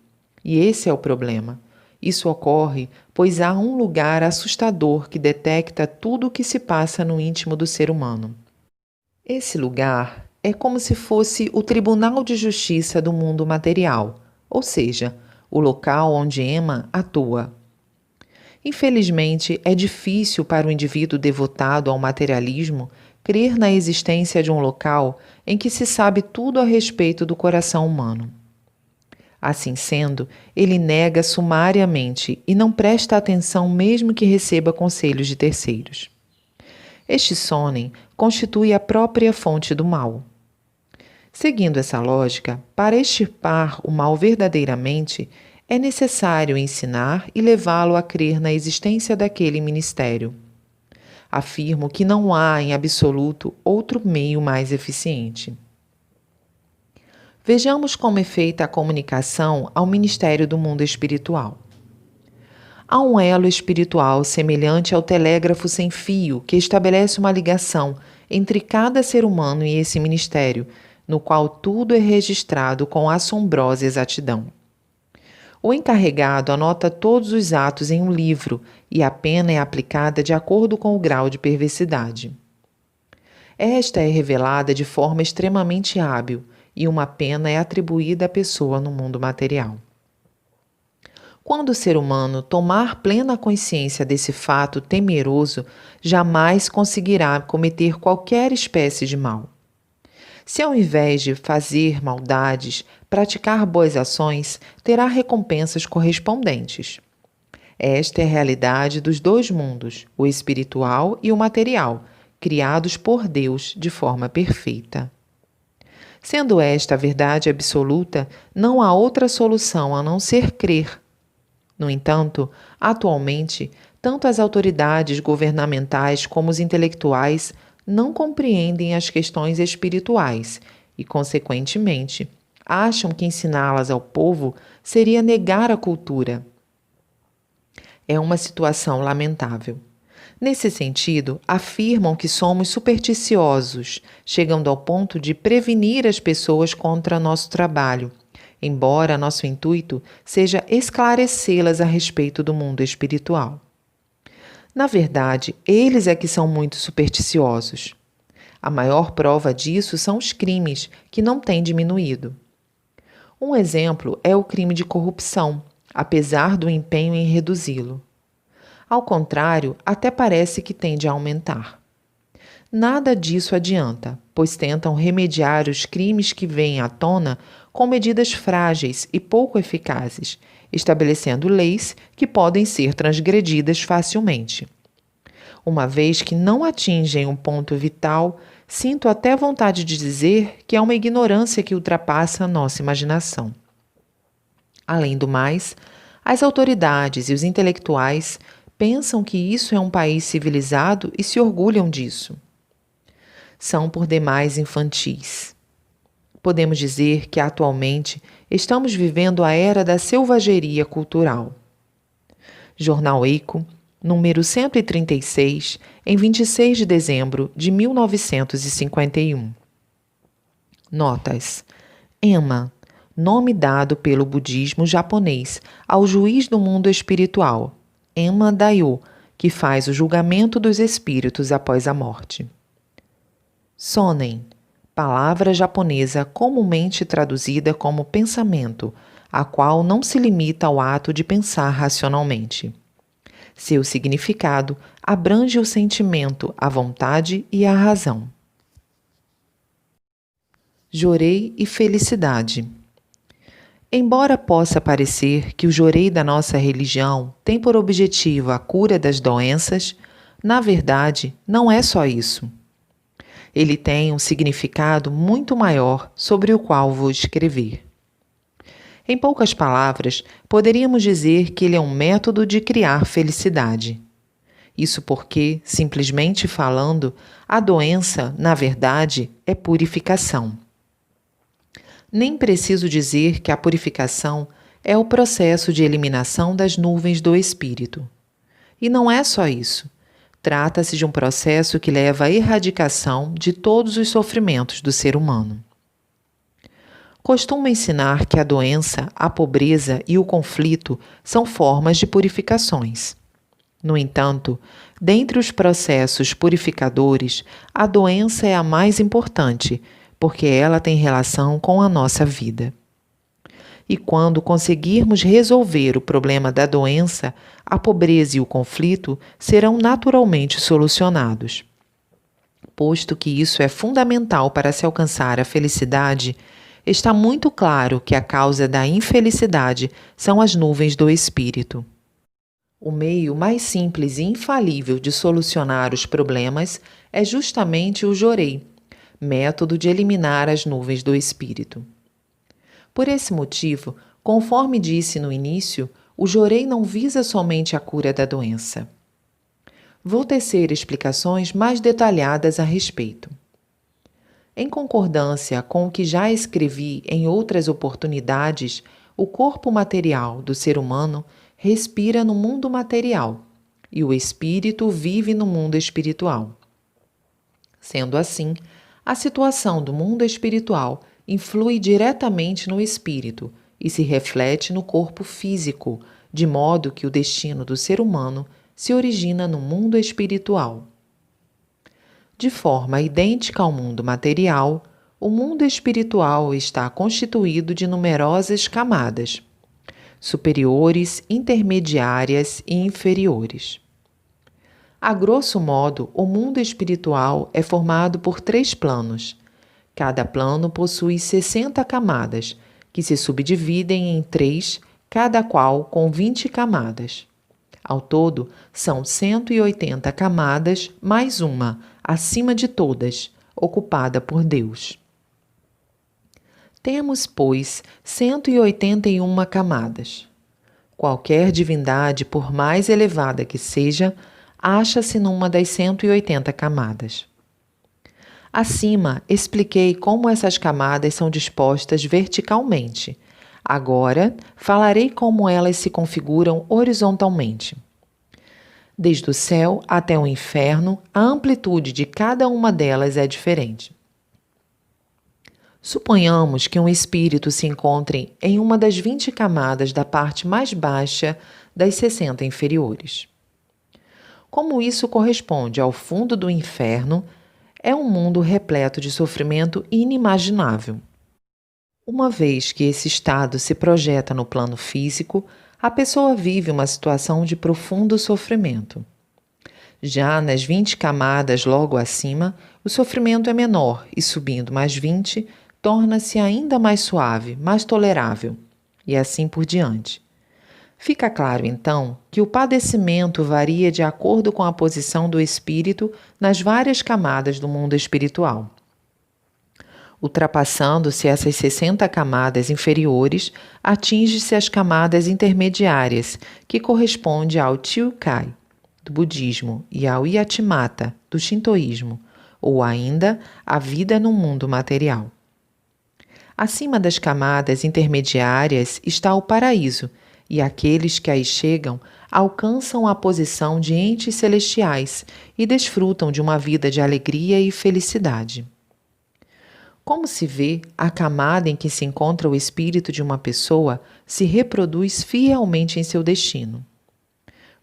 E esse é o problema. Isso ocorre pois há um lugar assustador que detecta tudo o que se passa no íntimo do ser humano. Esse lugar é como se fosse o Tribunal de Justiça do mundo material, ou seja, o local onde Emma atua. Infelizmente, é difícil para o indivíduo devotado ao materialismo crer na existência de um local em que se sabe tudo a respeito do coração humano. Assim sendo, ele nega sumariamente e não presta atenção mesmo que receba conselhos de terceiros. Este sonem constitui a própria fonte do mal. Seguindo essa lógica, para extirpar o mal verdadeiramente, é necessário ensinar e levá-lo a crer na existência daquele ministério. Afirmo que não há, em absoluto, outro meio mais eficiente. Vejamos como é feita a comunicação ao ministério do mundo espiritual. Há um elo espiritual semelhante ao telégrafo sem fio que estabelece uma ligação entre cada ser humano e esse ministério, no qual tudo é registrado com assombrosa exatidão. O encarregado anota todos os atos em um livro e a pena é aplicada de acordo com o grau de perversidade. Esta é revelada de forma extremamente hábil e uma pena é atribuída à pessoa no mundo material. Quando o ser humano tomar plena consciência desse fato temeroso, jamais conseguirá cometer qualquer espécie de mal. Se ao invés de fazer maldades, praticar boas ações, terá recompensas correspondentes. Esta é a realidade dos dois mundos, o espiritual e o material, criados por Deus de forma perfeita. Sendo esta a verdade absoluta, não há outra solução a não ser crer. No entanto, atualmente, tanto as autoridades governamentais como os intelectuais não compreendem as questões espirituais e, consequentemente, acham que ensiná-las ao povo seria negar a cultura. É uma situação lamentável. Nesse sentido, afirmam que somos supersticiosos, chegando ao ponto de prevenir as pessoas contra nosso trabalho, embora nosso intuito seja esclarecê-las a respeito do mundo espiritual. Na verdade, eles é que são muito supersticiosos. A maior prova disso são os crimes, que não têm diminuído. Um exemplo é o crime de corrupção, apesar do empenho em reduzi-lo. Ao contrário, até parece que tende a aumentar. Nada disso adianta, pois tentam remediar os crimes que vêm à tona com medidas frágeis e pouco eficazes, estabelecendo leis que podem ser transgredidas facilmente. Uma vez que não atingem um ponto vital, sinto até vontade de dizer que é uma ignorância que ultrapassa a nossa imaginação. Além do mais, as autoridades e os intelectuais pensam que isso é um país civilizado e se orgulham disso. São por demais infantis. Podemos dizer que, atualmente, estamos vivendo a era da selvageria cultural. Jornal Eco, número 136, em 26 de dezembro de 1951. Notas. Emma, nome dado pelo budismo japonês ao juiz do mundo espiritual, Emma Daioh, que faz o julgamento dos espíritos após a morte. Sonen, palavra japonesa comumente traduzida como pensamento, a qual não se limita ao ato de pensar racionalmente. Seu significado abrange o sentimento, a vontade e a razão. Jorei e felicidade. Embora possa parecer que o jorei da nossa religião tem por objetivo a cura das doenças, na verdade, não é só isso. Ele tem um significado muito maior sobre o qual vou escrever. Em poucas palavras, poderíamos dizer que ele é um método de criar felicidade. Isso porque, simplesmente falando, a doença, na verdade, é purificação. Nem preciso dizer que a purificação é o processo de eliminação das nuvens do espírito. E não é só isso. Trata-se de um processo que leva à erradicação de todos os sofrimentos do ser humano. Costumo ensinar que a doença, a pobreza e o conflito são formas de purificações. No entanto, dentre os processos purificadores, a doença é a mais importante, porque ela tem relação com a nossa vida. E quando conseguirmos resolver o problema da doença, a pobreza e o conflito serão naturalmente solucionados. Posto que isso é fundamental para se alcançar a felicidade, está muito claro que a causa da infelicidade são as nuvens do espírito. O meio mais simples e infalível de solucionar os problemas é justamente o jorei, método de eliminar as nuvens do espírito. Por esse motivo, conforme disse no início, o jorei não visa somente a cura da doença. Vou tecer explicações mais detalhadas a respeito. Em concordância com o que já escrevi em outras oportunidades, o corpo material do ser humano respira no mundo material e o espírito vive no mundo espiritual. Sendo assim, a situação do mundo espiritual influi diretamente no espírito e se reflete no corpo físico, de modo que o destino do ser humano se origina no mundo espiritual. De forma idêntica ao mundo material, o mundo espiritual está constituído de numerosas camadas, superiores, intermediárias e inferiores. A grosso modo, o mundo espiritual é formado por 3 planos. Cada plano possui 60 camadas, que se subdividem em 3, cada qual com 20 camadas. Ao todo, são 180 camadas mais uma, acima de todas, ocupada por Deus. Temos, pois, 181 camadas. Qualquer divindade, por mais elevada que seja, acha-se numa das 180 camadas. Acima, expliquei como essas camadas são dispostas verticalmente. Agora, falarei como elas se configuram horizontalmente. Desde o céu até o inferno, a amplitude de cada uma delas é diferente. Suponhamos que um espírito se encontre em uma das 20 camadas da parte mais baixa das 60 inferiores. Como isso corresponde ao fundo do inferno, é um mundo repleto de sofrimento inimaginável. Uma vez que esse estado se projeta no plano físico, a pessoa vive uma situação de profundo sofrimento. Já nas 20 camadas logo acima, o sofrimento é menor e, subindo mais 20, torna-se ainda mais suave, mais tolerável, e assim por diante. Fica claro, então, que o padecimento varia de acordo com a posição do espírito nas várias camadas do mundo espiritual. Ultrapassando-se essas 60 camadas inferiores, atinge-se as camadas intermediárias, que corresponde ao Chiukai, do budismo, e ao Yatimata, do shintoísmo, ou ainda a vida no mundo material. Acima das camadas intermediárias está o paraíso, e aqueles que aí chegam alcançam a posição de entes celestiais e desfrutam de uma vida de alegria e felicidade. Como se vê, a camada em que se encontra o espírito de uma pessoa se reproduz fielmente em seu destino.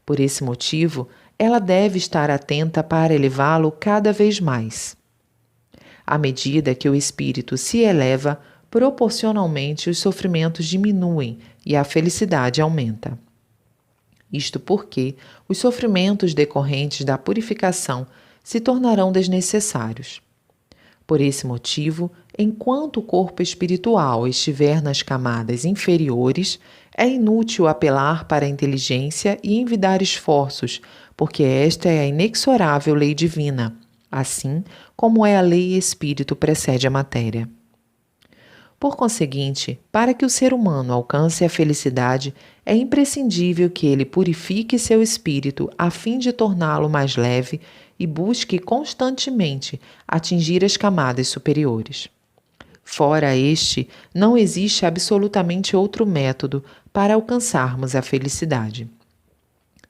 Por esse motivo, ela deve estar atenta para elevá-lo cada vez mais. À medida que o espírito se eleva, proporcionalmente os sofrimentos diminuem e a felicidade aumenta. Isto porque os sofrimentos decorrentes da purificação se tornarão desnecessários. Por esse motivo, enquanto o corpo espiritual estiver nas camadas inferiores, é inútil apelar para a inteligência e envidar esforços, porque esta é a inexorável lei divina, assim como é a lei espírito precede a matéria. Por conseguinte, para que o ser humano alcance a felicidade, é imprescindível que ele purifique seu espírito a fim de torná-lo mais leve e busque constantemente atingir as camadas superiores. Fora este, não existe absolutamente outro método para alcançarmos a felicidade.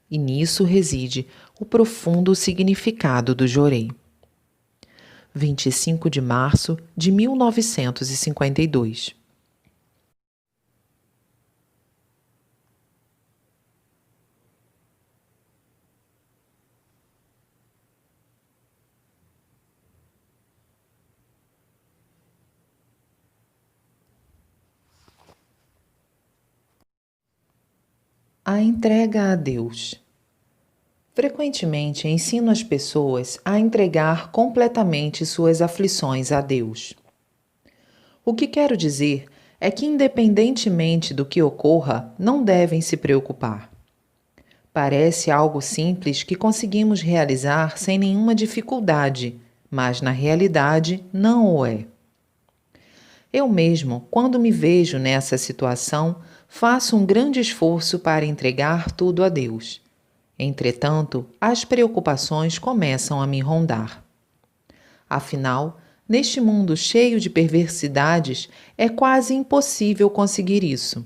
E nisso reside o profundo significado do Jorei. 25 de março de 1952. A entrega a Deus. Frequentemente ensino as pessoas a entregar completamente suas aflições a Deus. O que quero dizer é que, independentemente do que ocorra, não devem se preocupar. Parece algo simples que conseguimos realizar sem nenhuma dificuldade, mas na realidade não o é. Eu mesmo, quando me vejo nessa situação, faço um grande esforço para entregar tudo a Deus. Entretanto, as preocupações começam a me rondar. Afinal, neste mundo cheio de perversidades, é quase impossível conseguir isso.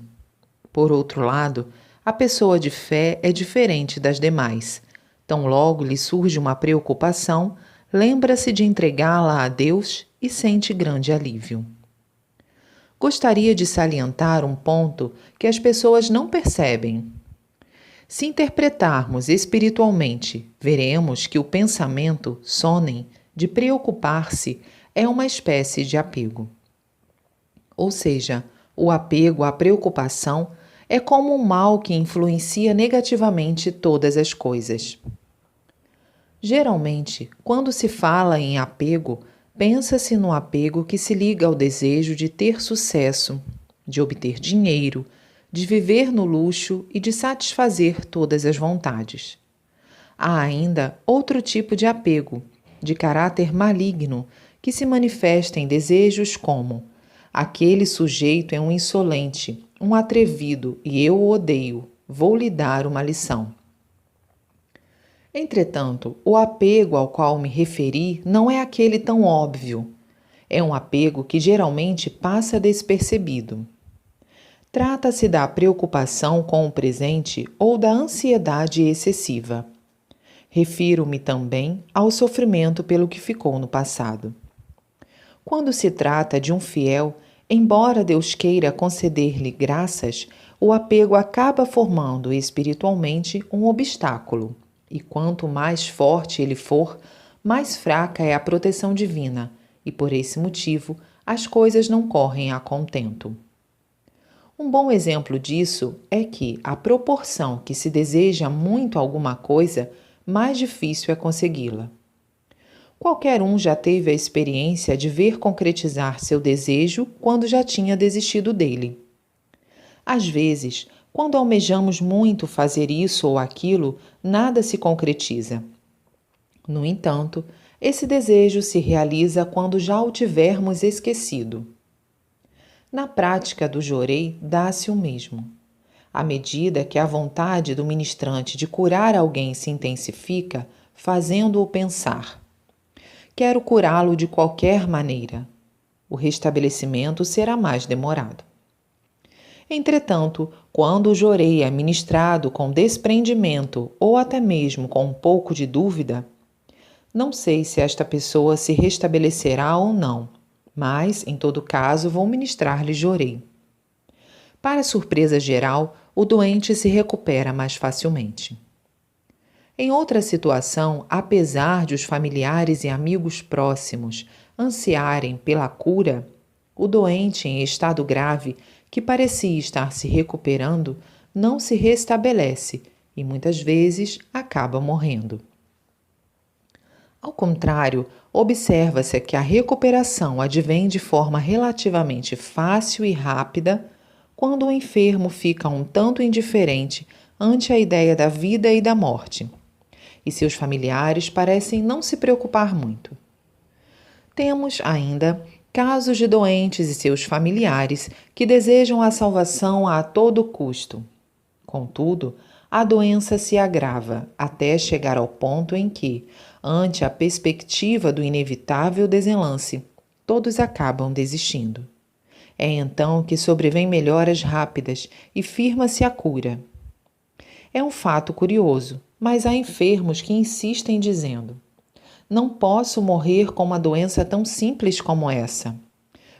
Por outro lado, a pessoa de fé é diferente das demais. Tão logo lhe surge uma preocupação, lembra-se de entregá-la a Deus e sente grande alívio. Gostaria de salientar um ponto que as pessoas não percebem. Se interpretarmos espiritualmente, veremos que o pensamento, sonem, de preocupar-se, é uma espécie de apego. Ou seja, o apego à preocupação é como um mal que influencia negativamente todas as coisas. Geralmente, quando se fala em apego, pensa-se no apego que se liga ao desejo de ter sucesso, de obter dinheiro, de viver no luxo e de satisfazer todas as vontades. Há ainda outro tipo de apego, de caráter maligno, que se manifesta em desejos como: aquele sujeito é um insolente, um atrevido e eu o odeio, vou lhe dar uma lição. Entretanto, o apego ao qual me referi não é aquele tão óbvio. É um apego que geralmente passa despercebido. Trata-se da preocupação com o presente ou da ansiedade excessiva. Refiro-me também ao sofrimento pelo que ficou no passado. Quando se trata de um fiel, embora Deus queira conceder-lhe graças, o apego acaba formando espiritualmente um obstáculo, e quanto mais forte ele for, mais fraca é a proteção divina, e por esse motivo as coisas não correm a contento. Um bom exemplo disso é que, à proporção que se deseja muito alguma coisa, mais difícil é consegui-la. Qualquer um já teve a experiência de ver concretizar seu desejo quando já tinha desistido dele. Às vezes, quando almejamos muito fazer isso ou aquilo, nada se concretiza. No entanto, esse desejo se realiza quando já o tivermos esquecido. Na prática do Jorei, dá-se o mesmo. À medida que a vontade do ministrante de curar alguém se intensifica, fazendo-o pensar: quero curá-lo de qualquer maneira, o restabelecimento será mais demorado. Entretanto, quando o Jorei é ministrado com desprendimento ou até mesmo com um pouco de dúvida, não sei se esta pessoa se restabelecerá ou não, mas, em todo caso, vou ministrar-lhe Jorei. Para surpresa geral, o doente se recupera mais facilmente. Em outra situação, apesar de os familiares e amigos próximos ansiarem pela cura, o doente em estado grave, que parecia estar se recuperando, não se restabelece e muitas vezes acaba morrendo. Ao contrário, observa-se que a recuperação advém de forma relativamente fácil e rápida quando o enfermo fica um tanto indiferente ante a ideia da vida e da morte, e seus familiares parecem não se preocupar muito. Temos ainda casos de doentes e seus familiares que desejam a salvação a todo custo. Contudo, a doença se agrava até chegar ao ponto em que, ante a perspectiva do inevitável desenlace, todos acabam desistindo. É então que sobrevêm melhoras rápidas e firma-se a cura. É um fato curioso, mas há enfermos que insistem dizendo: não posso morrer com uma doença tão simples como essa.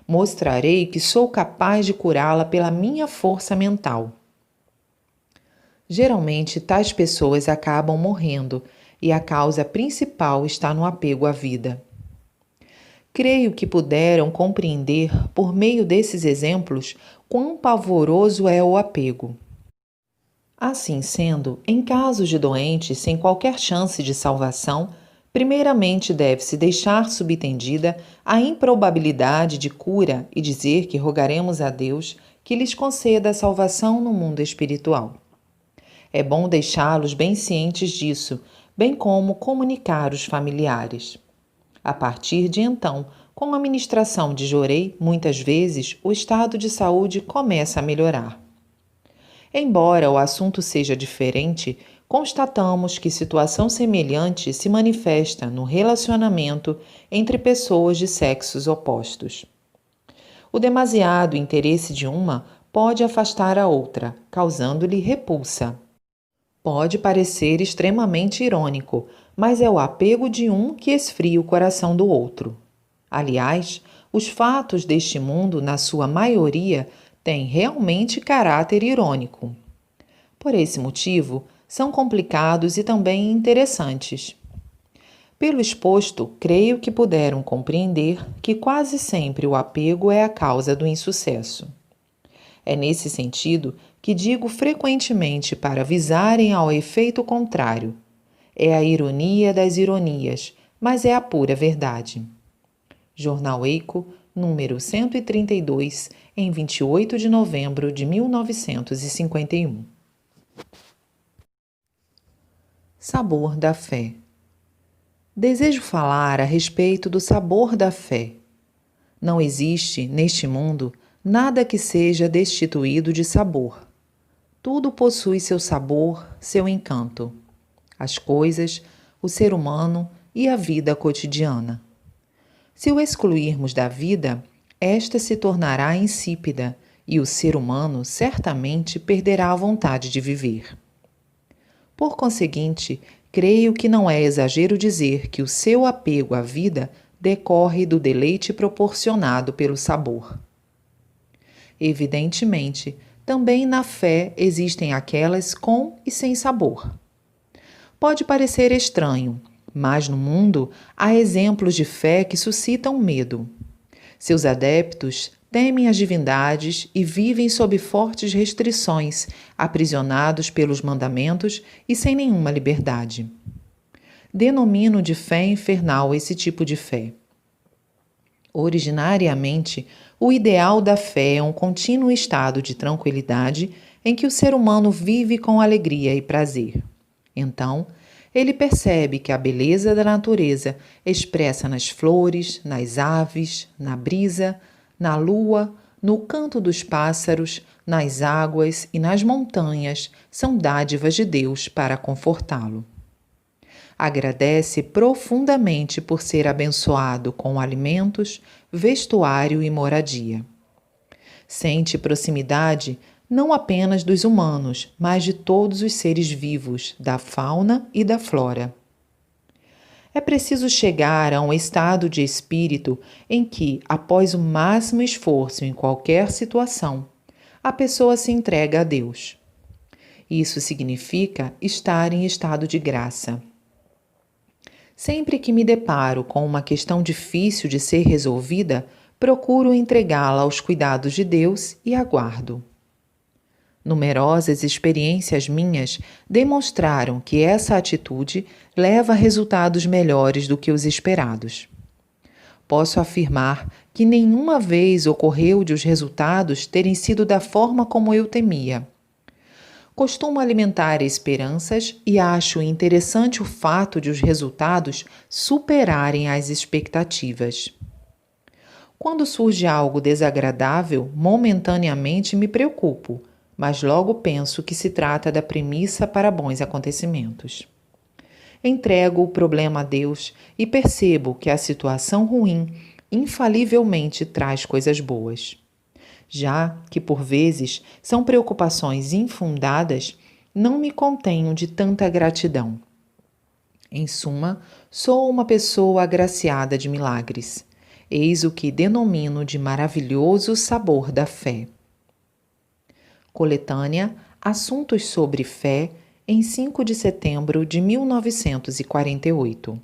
Mostrarei que sou capaz de curá-la pela minha força mental. Geralmente, tais pessoas acabam morrendo e a causa principal está no apego à vida. Creio que puderam compreender, por meio desses exemplos, quão pavoroso é o apego. Assim sendo, em casos de doentes sem qualquer chance de salvação, primeiramente deve-se deixar subentendida a improbabilidade de cura e dizer que rogaremos a Deus que lhes conceda a salvação no mundo espiritual. É bom deixá-los bem cientes disso, bem como comunicar os familiares. A partir de então, com a ministração de jorei, muitas vezes o estado de saúde começa a melhorar. Embora o assunto seja diferente, constatamos que situação semelhante se manifesta no relacionamento entre pessoas de sexos opostos. O demasiado interesse de uma pode afastar a outra, causando-lhe repulsa. Pode parecer extremamente irônico, mas é o apego de um que esfria o coração do outro. Aliás, os fatos deste mundo, na sua maioria, têm realmente caráter irônico. Por esse motivo, são complicados e também interessantes. Pelo exposto, creio que puderam compreender que quase sempre o apego é a causa do insucesso. É nesse sentido que digo frequentemente para visarem ao efeito contrário. É a ironia das ironias, mas é a pura verdade. Jornal Eico, número 132, em 28 de novembro de 1951. Sabor da fé. Desejo falar a respeito do sabor da fé. Não existe, neste mundo, nada que seja destituído de sabor. Tudo possui seu sabor, seu encanto. As coisas, o ser humano e a vida cotidiana. Se o excluirmos da vida, esta se tornará insípida e o ser humano certamente perderá a vontade de viver. Por conseguinte, creio que não é exagero dizer que o seu apego à vida decorre do deleite proporcionado pelo sabor. Evidentemente, também na fé existem aquelas com e sem sabor. Pode parecer estranho, mas no mundo há exemplos de fé que suscitam medo. Seus adeptos temem as divindades e vivem sob fortes restrições, aprisionados pelos mandamentos e sem nenhuma liberdade. Denomino de fé infernal esse tipo de fé. Originariamente, o ideal da fé é um contínuo estado de tranquilidade em que o ser humano vive com alegria e prazer. Então, ele percebe que a beleza da natureza, expressa nas flores, nas aves, na brisa, na lua, no canto dos pássaros, nas águas e nas montanhas, são dádivas de Deus para confortá-lo. Agradece profundamente por ser abençoado com alimentos, vestuário e moradia. Sente proximidade não apenas dos humanos, mas de todos os seres vivos, da fauna e da flora. É preciso chegar a um estado de espírito em que, após o máximo esforço em qualquer situação, a pessoa se entrega a Deus. Isso significa estar em estado de graça. Sempre que me deparo com uma questão difícil de ser resolvida, procuro entregá-la aos cuidados de Deus e aguardo. Numerosas experiências minhas demonstraram que essa atitude leva a resultados melhores do que os esperados. Posso afirmar que nenhuma vez ocorreu de os resultados terem sido da forma como eu temia. Costumo alimentar esperanças e acho interessante o fato de os resultados superarem as expectativas. Quando surge algo desagradável, momentaneamente me preocupo, mas logo penso que se trata da premissa para bons acontecimentos. Entrego o problema a Deus e percebo que a situação ruim infalivelmente traz coisas boas. Já que, por vezes, são preocupações infundadas, não me contenho de tanta gratidão. Em suma, sou uma pessoa agraciada de milagres. Eis o que denomino de maravilhoso sabor da fé. Coletânea Assuntos sobre Fé, em 5 de setembro de 1948.